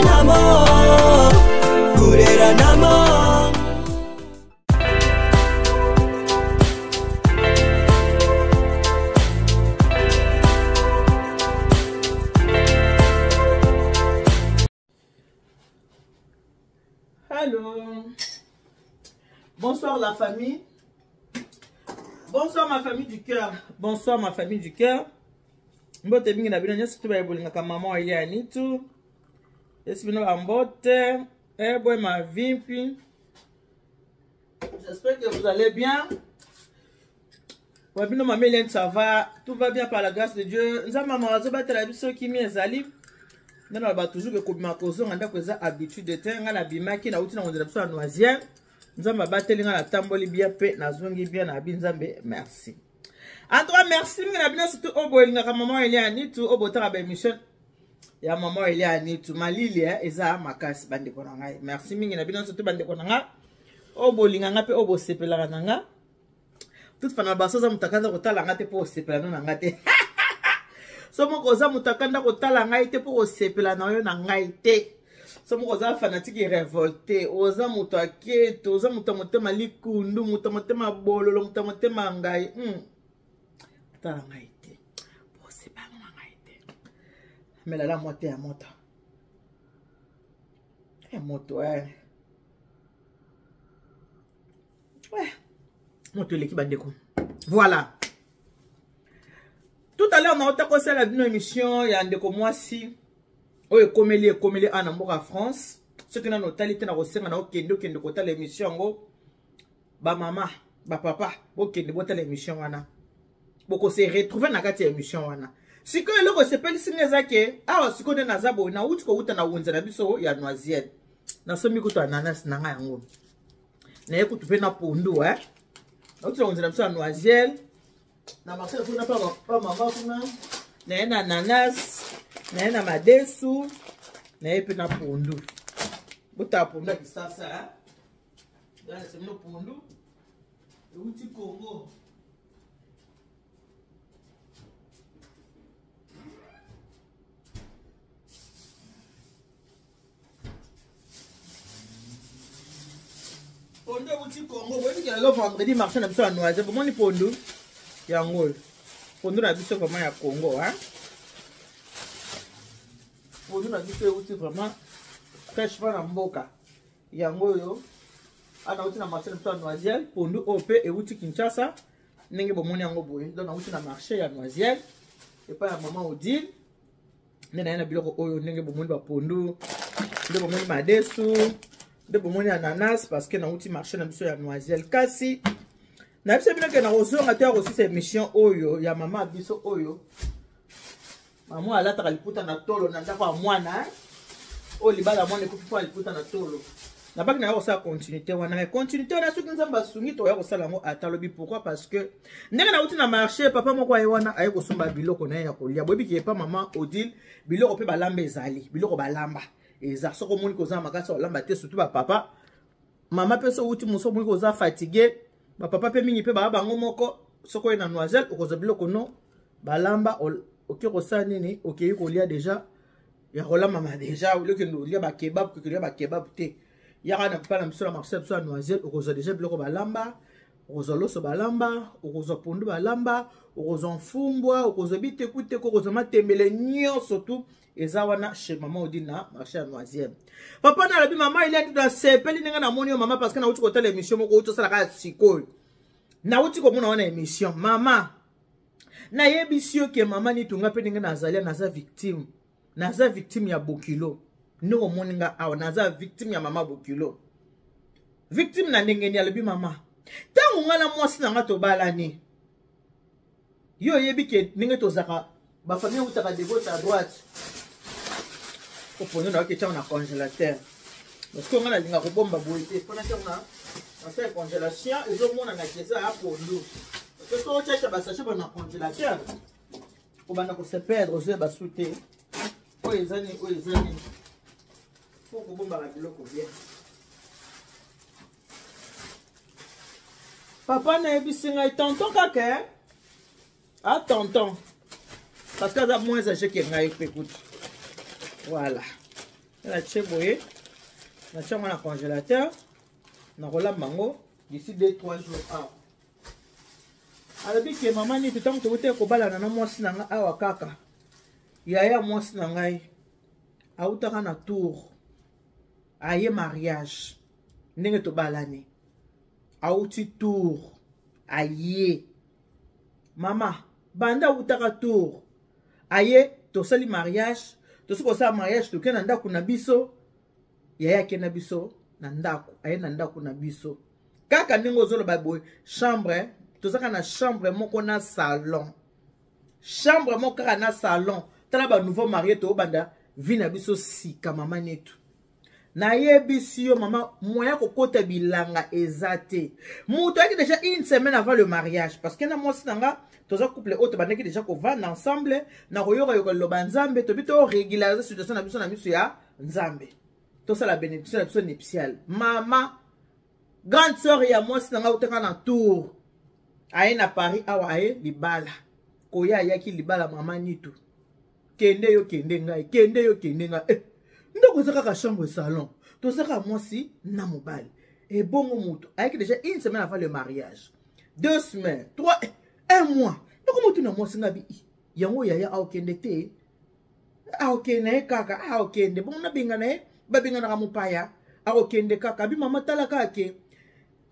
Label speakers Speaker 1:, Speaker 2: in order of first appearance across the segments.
Speaker 1: namo, kurera namo.
Speaker 2: Allô. Bonsoir la famille. Bonsoir ma famille du cœur. Bonsoir ma famille du cœur. Mbote mingi na bino nyasi tu ba ebolinga ka maman ile anitu. Esibino ba mbote. Boy ma vimpi. J'espère que vous allez bien. Wabino ma Mélène ça va. Tout va bien par la grâce de Dieu. Nza maman azo ba tela biso kimi ezali. Nana ba toujours be kobima kozo nganda ko za habitude de tenga na bimaki na uti na nzela biso noisière. Nzamba bateli nga na tamboli bien pe na zongi bien na binzambe merci. En tout cas merci mingi na surtout obolinga ka maman ile anitu obotaka ba émission ya maman ile anitu malili eza makasi bande ko ngai. Merci mingi na bino surtout bande ko nga obolinga nga pe obosepela na nga. Tout fana basoza mutakanda ko tala ngate po osepela no nga te. So moko za mutakanda ko tala ngai te po osepela na yo na ngai te. So moko za fanatique révolté, oza muto aketo, oza muto motema likundu, muto motema bololo, muto motema ngai. Tala ngai te. Po sepela na ngai te. Mais la moitié à moto. Moto Ouais, moto leki bandeko. Voilà. Tout à l'heure, on a aussi la émission, il y a un déco moisi. Oh, komeli en mboka France. Ce qui n'a notalité na rosenga na okendo kota l'émission ngo. Ba mama, ba papa, okende bota l'émission wana. Boko se retrouver na kati émission wana. Siko eloko sepeli sineza ke, awa siko de nazabo na uti ko uta na wunza na biso ya noisière. Na somi kuto ananas na nga yango. Na ekutu pe na pondu Na uti na wunza na biso ya noisière. Na marché kuna pa mama kuna. Na ananas. Na madesu na epe na pondu. Buta pondu kisasa Dana semno pondu. Uti Congo. Pondu uti Congo. Boyi ki lo vendredi marché na biso ya noise. Bomoni pondu ya ngol. Pondu na biso vraiment ya Congo Pour nous, on a dit que c'est vraiment fraîche dans mboka. Yango yo. Ana uti na marché na noisière. Pour nous, OP et uti Kinshasa. Nenge bomoni yango boye. Donc, on uti na marché ya noisière. Et pas ya maman Odile. Nena biloko oyo nenge bomoni ba pondu. Nde bomoni madesu. Nde bomoni ananas. Parce que na uti marché na biso ya noisière. Kasi. Na biso bino ke na ozonga te aussi cette émission oyo. Ya maman biso oyo. Maman ala ta liputa na tolo na ndako ya mwana o libala mwana ekufa liputa na tolo na baki na yo sa continuité wana mais continuité na soki nzamba sungi to ya ko sala ngo atalobi pourquoi parce que ndenge na uti na marché papa moko ayi wana ayi ko somba biloko na ya kolia bobi ki pa maman Odile biloko pe balamba ezali biloko balamba eza soko moni ko za makasa olamba te surtout ba papa mama pe so uti muso moni ko za fatigué ba papa pe mingi pe ba bango moko soko na noiselle ko za biloko no balamba ok kosa nini ok kolia déjà ya rola mama déjà ou le que nous lia ba kebab que lia ba kebab te ya kana pa na msola marché so noiselle okoza déjà biloko balamba okoza loso balamba okoza pondu balamba okoza mfumbwa okoza bitekute okoza matembele nyo surtout eza wana chez maman Odile na marché noiselle papa na labi maman il est dans sepeli ninga na moni maman parce que na uti ko tele émission moko uti sala ka sikoyo na uti ko mona wana émission maman na yebisio ke mama ni tunga pe ninga nazalia naza victime ya Bokilo no moninga awa naza victime ya mama Bokilo victime na ndenge ni alobi mama tangu ngala mwasi na ngato balani yo yebi ke ninga tozaka ba famille utaka de gauche à droite ko pono na ke cha na congélateur parce que ngala linga ko bomba boité pona cha na fait congélation ezo mona na keza a pondu. Parce que tu as un peu de congélateur. Pour se perdre, aux yeux basoutés. Oh, les années. Faut que vous m'arrêtez le combien. Papa n'a pas eu tonton kaka. Ah, tonton. Parce que moins âgé que moi, écoute. Voilà. la cheboye na chama na congélateur na kolamba ngo d'ici 2-3 jours. Alors que maman ni tant que tu kobala na mwasi na nga awa kaka yaya mwasi na ngai autaka na tour aye mariage ndenge to balani auti tour aye mama banda utaka tour aye to sali mariage to siko sa mariage to kena ndako na biso yaya kena biso na ndako aye na ndako na biso kaka ndingo zolo baboy chambre to saka na chambre moko na salon chambre moko na salon tala ba nouveau marié to banda vina biso sika mama netu na yebisi yo mama moya kokota bilanga ezate muto aki déjà une semaine avant le mariage parce que na mwasi nanga toza couple autre bandaki déjà ko vendre ensemble na koyoka yoka loba nzambe to bito régulariser situation na biso ya nzambe to ça la bénédiction na biso nuptiale mama grande sœur ya mwasi nanga utaka na tour aye na Paris awa aye libala koya yaki libala mama nitu kende yo kende ngai ndoko zaka ka chambre salon to zaka mwasi na mobile et bongo muto avec déjà une semaine avant le mariage 2 semaines 3 1 mois ndoko muto na mwasi ngabi yango yaya aokende te aokende kaka aokende bongo na binga na babinga na mupaya aokende kaka bi mama tala kake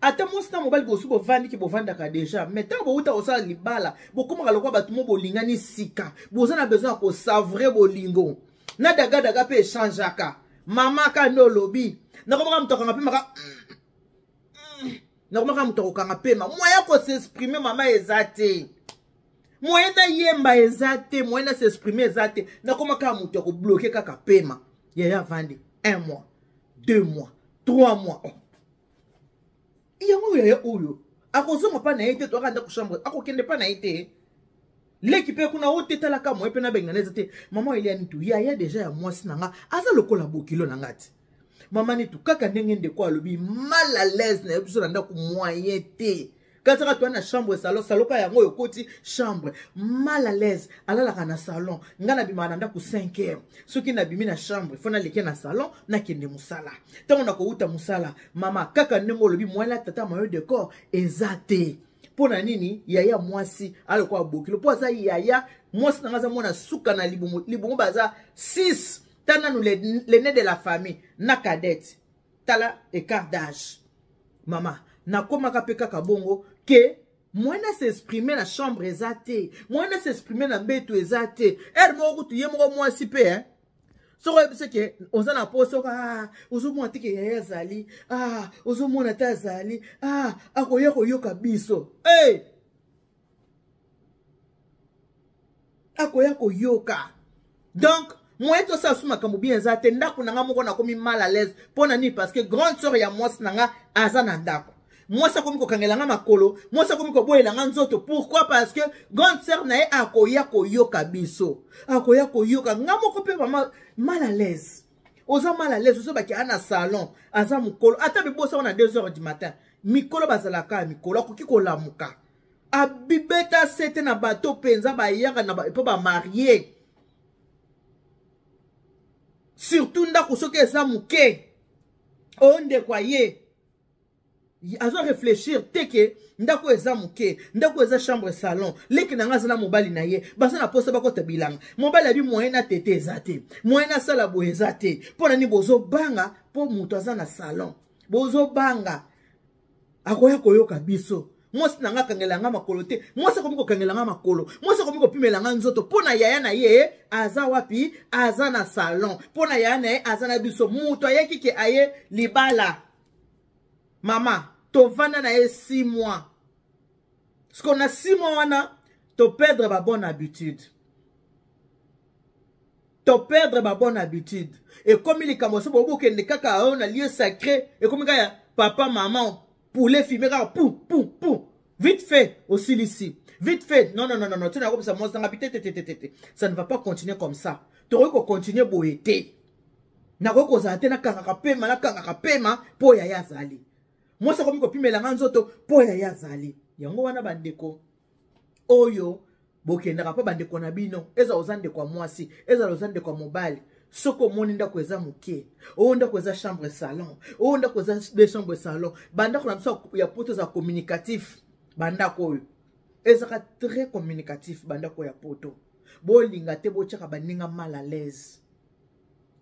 Speaker 2: ata mwasi na mobile bosu bo vandi ki bo vandaka déjà mais tant bo uta osala libala bo komaka lokwa batu mo bolingani sika boza na besoin ko savrer bolingo na daga pe changeaka mama ka no lobi na komaka mutoko ngapi maka na komaka mutoko kanga pema moya ko s'exprimer mama ezate moya na yemba ezate moya na s'exprimer ezate na komaka mutoko bloquer kaka pema yaya vandi 1 mois 2 mois 3 mois yango yaya oyo akozonga pa na yete to akanda ku chambre akokende pa na yete l'équipe kuna ote talaka mo pe na benganeza te maman ile ani tu yaya déjà ya mwasi nanga aza lokola bokilo nanga ti maman ni tu kaka ndenge ndeko alobi mal à l'aise na biso na ndako moyen te kataka to na chambre salon ka yango yokoti chambre mal à l'aise alala na salon ngana bima na ndako 5h soki na bimi na chambre fona leke na salon na kende musala tango na ko uta musala mama kaka ndenge olobi moyen tata moyen de corps ezate pona nini yaya mwasi alikuwa bokilo po za yaya mwasi nangaza mona suka na libumu baza 6 tana nous les nez de la famille na cadette tala écart d'âge mama na koma kapeka kabongo ke moina s'exprimer na chambre ezate moina s'exprimer na mbeto ezate mo kutu yemo mwasi pe so c'est que on a posé ozo mona tike yaya zali ozo mona ta zali akoya koyoka biso akoya koyoka donc moi to ça suma comme bien zate ndako nanga moko na komi mal à l'aise pona ni parce que grande sœur ya mwasi nanga azana ndako moi ça comme ko kangelanga makolo moi ça comme ko boyelanga nzoto pourquoi parce que grande sœur na ye akoya koyoka biso akoya koyoka ngamoko pe mama mal à l'aise oza mal à l'aise ozo baki ana salon aza mukolo ata bibosa on a 2h du matin mikolo bazalaka mikolo akoki kolamuka abibeta sete na bato penza ba yaka na po ba marié surtout ndako soki eza muke onde kwa ye azo réfléchir teke ndako eza muke ndako eza chambre salon leki nanga zala mobali na ye basa na posa bakota bilanga mobali abi moyen na tete ezate moyen na sala bo ezate pona ni bozo banga po muto aza na salon bozo banga akoya koyoka biso mwasi nanga kangelanga makolo te mwasi komi ko kangelanga makolo mwasi komi ko pimelanga nzoto pona yaya na ye aza wapi aza na salon pona yaya na ye aza na biso muto ayeki ke aye libala mama to vanda na ye 6 mois parce qu'on a 6 mois wana to perdre ma bonne habitude et comme il est comme ça bobo kende kaka on a lieu sacré et comme kaya papa maman poulet fumé kaka pou vite fait aussi ici vite fait non tu n'as pas ça moi ça ne va pas continuer comme ça tu aurais continuer boété na ko za te na kaka pema po ya yazali moi ça comme ko pimelanga nzoto po ya yazali yango wana bandeko oyo bokendaka pa bandeko na bino eza ozande kwa mwasi eza ozande kwa mobali soko moni ndako eza muke o ndako eza chambre salon o ndako eza deux chambre salon bandako na biso ya poto za communicatif bandako oyo ezaka très communicatif bandako ya poto bolinga te bochaka baninga mal à l'aise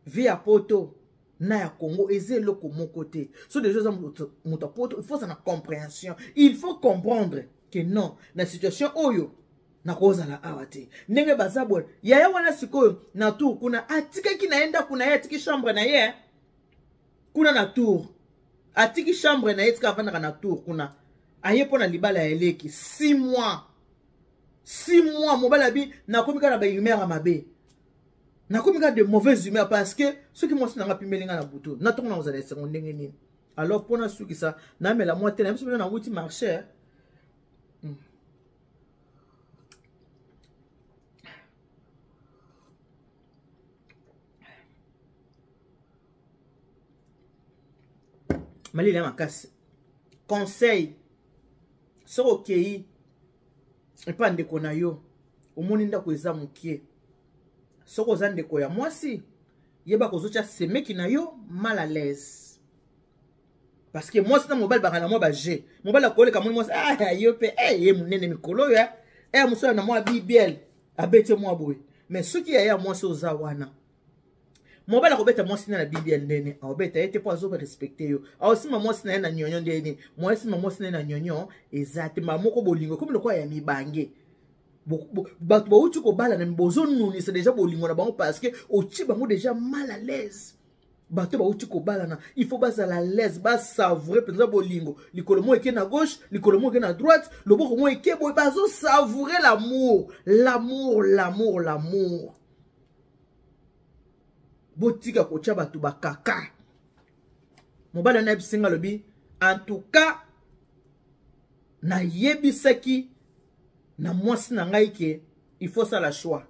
Speaker 2: vie ya poto na ya Congo eze loko moko te so des choses muta poto il faut ça na compréhension il faut comprendre que non na situation oyo na kozala awate ndenge bazabo yaya wana sikoyo na tour kuna atikaki naenda kuna ye atiki chambre na ye kuna na tour atiki chambre na ye tika avanda na tour kuna aye pona libala ya eleki 6 mois mobala bi na komika na ba humeur mabe na komika de mauvaise humeur parce que ceux qui montent na pimelinga na buto na tonga na ozala sengo ndenge nini alors pona suki ça na mela moi te na biso na wuti marché Malili ya makasi conseil so okei epa ndeko na yo omoni ndako eza mukie soko oza ndeko ya mwasi yeba kozotia semeki na yo mal à l'aise parce que mwasi na mobali baka na mwa baje mobali akoleka moni mwasi yo pe ye munene mikolo ya musala na mwa bibiel abete mwa boye mais soki ya mwasi oza wana mobala kobeta mwasi na bibiel ndene obeta ete po azo respecter yo awosima mwasi na nyonyo ndene mwasi mwasi na nyonyo ezate mamoko bolingo comme lokwa ya mibange bato ba uti ko bala na bozo nuni c'est déjà bolingo na bango parce que ochi bango déjà mal à l'aise bato ba uti ko bala na il faut basa la l'aise ba savourer penza bolingo likolo mo eke na gauche likolo mo eke na droite loboko mo eke boy bazo savourer l'amour botika kocha batu bakaka mobala na bisinga lobi en tout cas na yebisaki na mwasi na ngai ke il faut ça la choix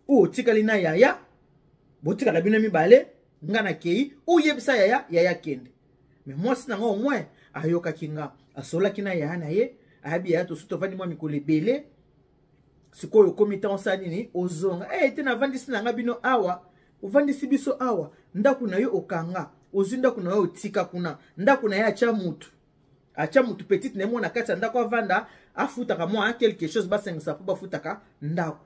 Speaker 2: ou tikali na yaya botika la bino mibale ngana kei ou yebisa yaya kende mais mwasi na ngai au moins ayoka kinga asola kina yaya na ye abi ya to suto vandi mwa mikole bele sikoyo komita osani ni ozonga te na vandisi na ngai bino awa uvandisi biso awa ndaku na yo okanga ozinda kuna yo otika kuna ndaku na ya acha mutu petite na mona kati ndako avanda afutaka mwa quelque chose basengisa po bafutaka ndaku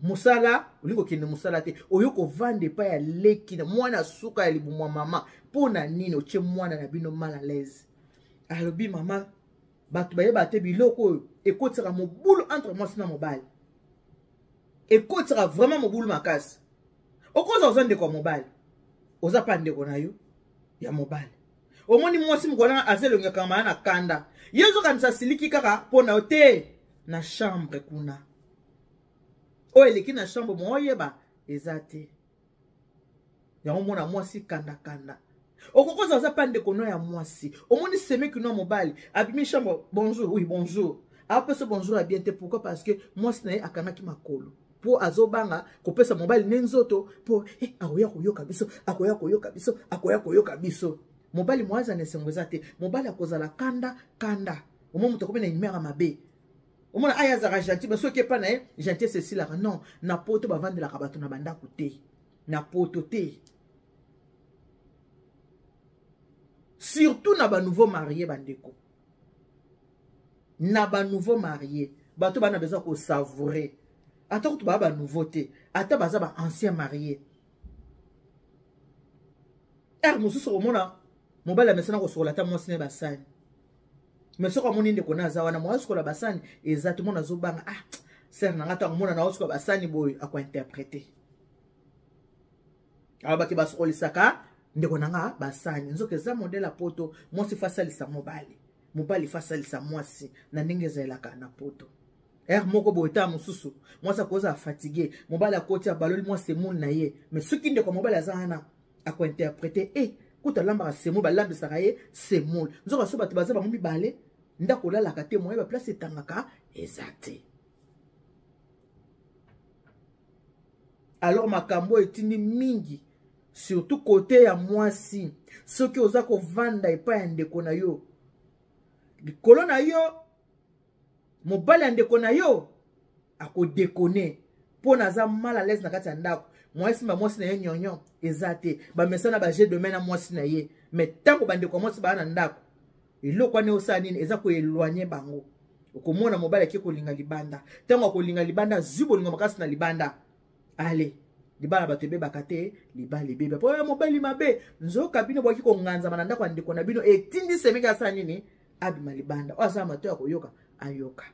Speaker 2: musala ulingo kende musala te oyoko vande pa ya leki na mwana suka ya libumwa mama pona nini oche mwana na bino mal à l'aise alobi mama batu bayeba te biloko ekotira mobulu entre mwasi na mobali ekotira vraiment mobulu makasi okoza ozande kwa mobali oza pa ndeko na yo ya mobali omoni mwasi mukwana azelonga kama na kanda yezo kanisa siliki kaka pona ote na chambre kuna o eleki na chambre moyeba ezate ya omona mwasi kanda okokoza oza pa ndeko no ya mwasi omoni semeki no mobali abimi chambre bonjour oui bonjour après ce bonjour a bien te pourquoi parce que mwasi na ye akanaki makolo po azobanga kopesa mobali nenzoto po akoya koyoka biso mobali mwaza nesengweza te mobali akozala kanda omo muto komena imera mabe omona aya za gentil mais soki pa na ye gentil Cécile non na poto bavandela ka bato na bandako te na poto te surtout na ba nouveau marié bandeko na ba nouveau marié bato bana besoin ko savourer ata kutu ba nouveauté ata baza ba ancien marié mususu omona mobala mesana ko sola ta mwasi ne basani mais soko moni ndeko na za wana mwasi ko la basani exactement na zobanga ser na ngata mona na osko basani boy akwa interpréter abaki basolisaka ndeko nanga basani nzoke za modèle a poto mwasi fasalisa mobali fasalisa mwasi na ndenge zelaka na poto moko boeta mususu mwasa koza fatigué mobali akoti abaloli mwasi mul na ye mais soki ndeko mobali azana akwa interpréter kuta lamba semo balambisaka ye semol nzoka so bato baza bango mibale ndako lalaka te moye ba place etangaka ezate alors makambo etindi mingi surtout côté ya mwasi soki oza kovanda epa ya ndeko na yo likolo na yo mobali ya ndeko na yo akodekone mpo naza mal à l'aise na kati ya ndako mwasi ba mwasi na ye nyonyo ezate ba mesana ba je demain na mwasi na ye mais tango bande ko mwasi ba na ndako eloko ane osala nini eza ko éloigner bango okomona mobali ki kolinga libanda tango kolinga libanda zubo linga makasi na libanda ale libala bato ebebaka te libala ebeba po ya mobali mabe nzoka bino bwaki konganza na ndako ndeko na bino etindi semeka asala nini abima libanda oyo aza mato ya koyoka ayoka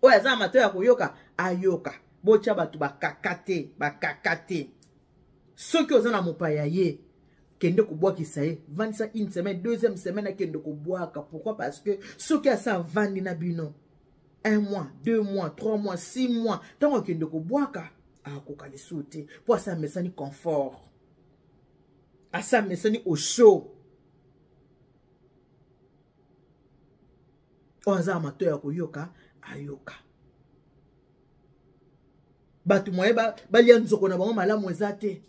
Speaker 2: oyo aza mato ya koyoka ayoka bocha bato bakaka te soki oza na mopaya ye kende kobwakisa ye vandisa une semaine deuxième semaine akende kobwaka pourquoi parce que soki asa vandi na bino 1 mois 2 mois 3 mois 6 mois tango akende kobwaka akoka lisusu te po asa mesani confort asa mesani au chaud oyo aza amato ya koyoka ayoka bato moye balia nzoko na bango malamu eza te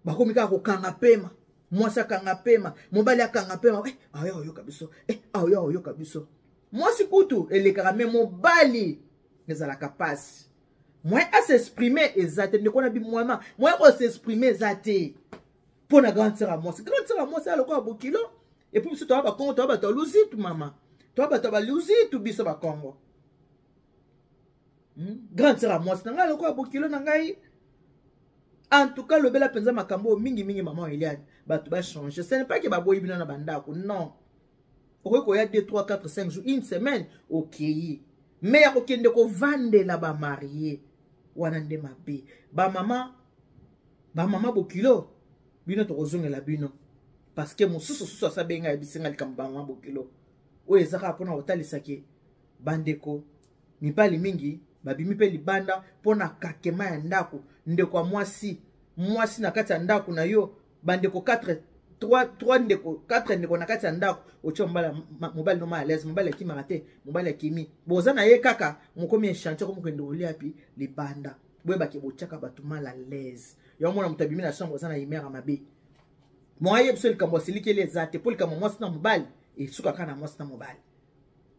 Speaker 2: bakomi kaka kokanga pema mwasi akanga pema mobali akanga pema aoya oyoka biso aoya oyoka biso mwasi kutu elekaka me mobali ezalaka pasi moye asexprime eza te ndeko na bimwama moye osexprime eza te mpo na grande sœur à mwasi alokola bokilo epuis biso toa bakongo toa bato aluzitu mama toa bato baluzitu biso bakongo grande sœur à mwasi na ngai alokola bokilo na ngai en tout cas lobela penza makambo mingi maman Eliane bato ba changer ce n'est pas que baboyi bino na bandako non okoko ya 2 3 4 5 jours une semaine okay mais ya kokende ko vandela ba marié wana nde mabe ba mama bokilo bino to kozongela bino parce que mosusu asabenga ya bisenga likamba mama bokilo oyo ezaka pona otalisaki bandeko mibali mingi babimi pe libanda pona kakema ya ndako ndeko kwa mwasi na kati ya ndako na yo bandeko 3 ndeko 4 ndeko na kati ya ndako ocho mobali no à l'aise mobali ki marate mobali akimi boza na ye kaka mokomi enchanteur ko mokende olia pi libanda boye baki bochaka batu mal à l'aise yo mona mutabimi na chambre za na imera mabe moye biso likambo silike les ate pour likambo mwasi na mobali et suka kana mwasi na mobali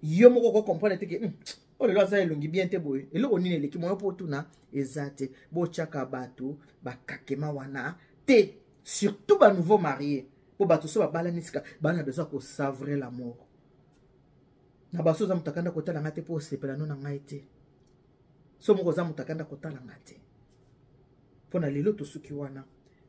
Speaker 2: yo moko ko comprendre te ke oh le loza elongi bien te boye eloko nini eleki moyo po tuna ezate bochaka batu bakakema wana te surtout ba nouveau marié po batu so babala nisika bana besoin ko savourer l'amour na baso za mutakanda kotala ngate po sepela no na ngai te so moko za mutakanda kotala ngate pona lelo to suki wana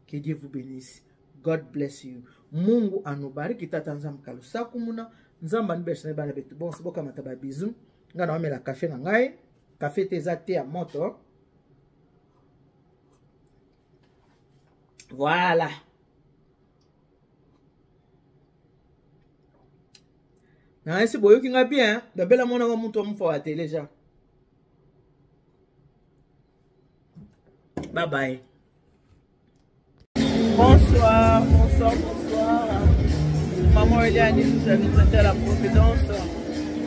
Speaker 2: que Dieu vous bénisse God bless you Mungu anobariki tata nzambe kalusa kumuna nzamba nibesha bana betu bon siboka mataba bisous nga na omela café na ngai café te za te ya moto voilà na esi boyoki nga bien dabela mona ko muntu omufa wa télé ja bye bye bonsoir maman Eliane nous invite à la Providence.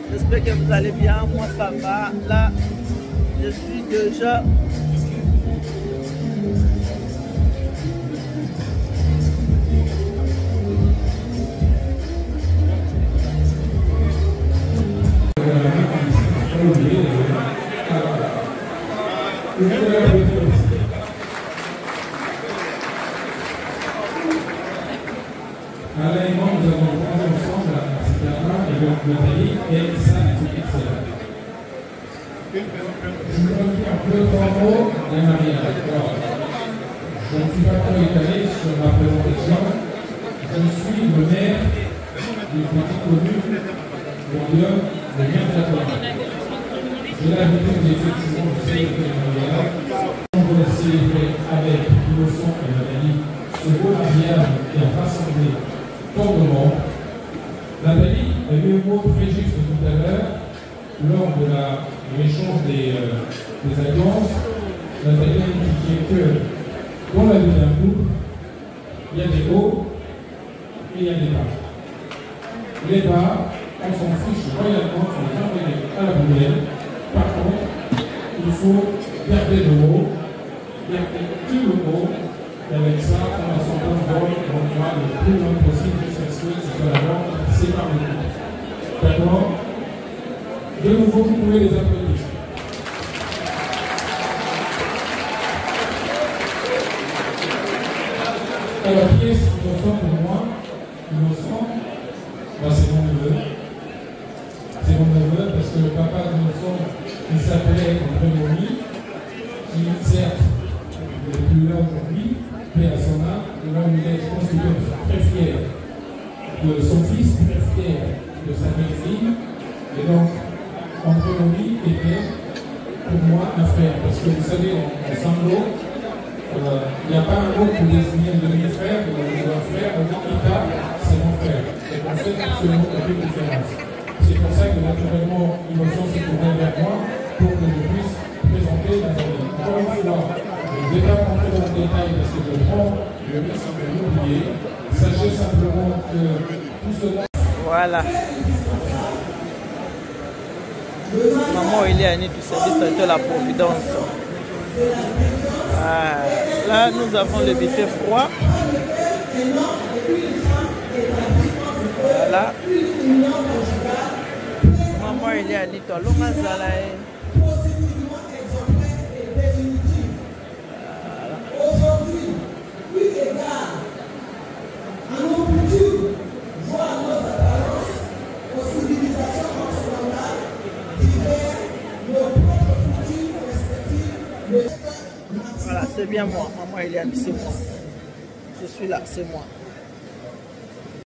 Speaker 2: J'espère que vous allez bien, moi ça va. Là, je suis déjà
Speaker 3: nous avons ensemble Nathalie et ça, c'est excellent. Je me confie un peu 3 mots d'un mariage. Je ne suis pas trop étalé sur ma présentation. Je suis le maire d'une petite commune Lyon de Bien-Platone. J'ai l'habitude effectivement de célébrer le mariage. On va célébrer avec Innocent et Nathalie ce beau mariage qui a rassemblé tant de monde. Nathalie a eu un mot très juste tout à l'heure lors de l'échange des alliances. Nathalie a indiqué que dans la vie d'un couple, il y a des hauts et il y a des bas. Les bas, on s'en fiche royalement, on les envoyer à la poubelle. Par contre, il faut garder le haut, garder tout le haut. Et avec ça, on a son bon vol, on va le plus loin possible jusqu'à ce que ce soit la mort qui sépare le couple. D'accord? De nouveau, vous pouvez les applaudir. Alors, qui est innocent pour moi? Innocent, ben, c'est mon neveu. C'est mon neveu parce que le papa d'Innocent, il s'appelait André Moni, qui certes n'est plus là aujourd'hui, mais à son âme, et là il est considéré très fier de son fils, très fier de sa belle-fille. Et donc, André Moni était pour moi un frère, parce que vous savez, en Sanglo, il n'y a pas un mot pour désigner un demi-frère ou un frère, on dit Ita, c'est mon frère. Et on fait absolument aucune différence. C'est pour ça que naturellement, Innocent s'est tourné vers moi pour que je puisse présenter la famille. Encore une fois, je ne vais pas rentrer dans le détail parce que je prends le risque de l'oublier. Sachez simplement que tout cela.
Speaker 2: Voilà. Maman, il est à du service de la Providence. Ah, là, nous avons le buffet froid. Voilà. Maman, il est à Nito. Voilà, c'est bien moi. Maman, il est à c'est moi. Je suis là, c'est moi.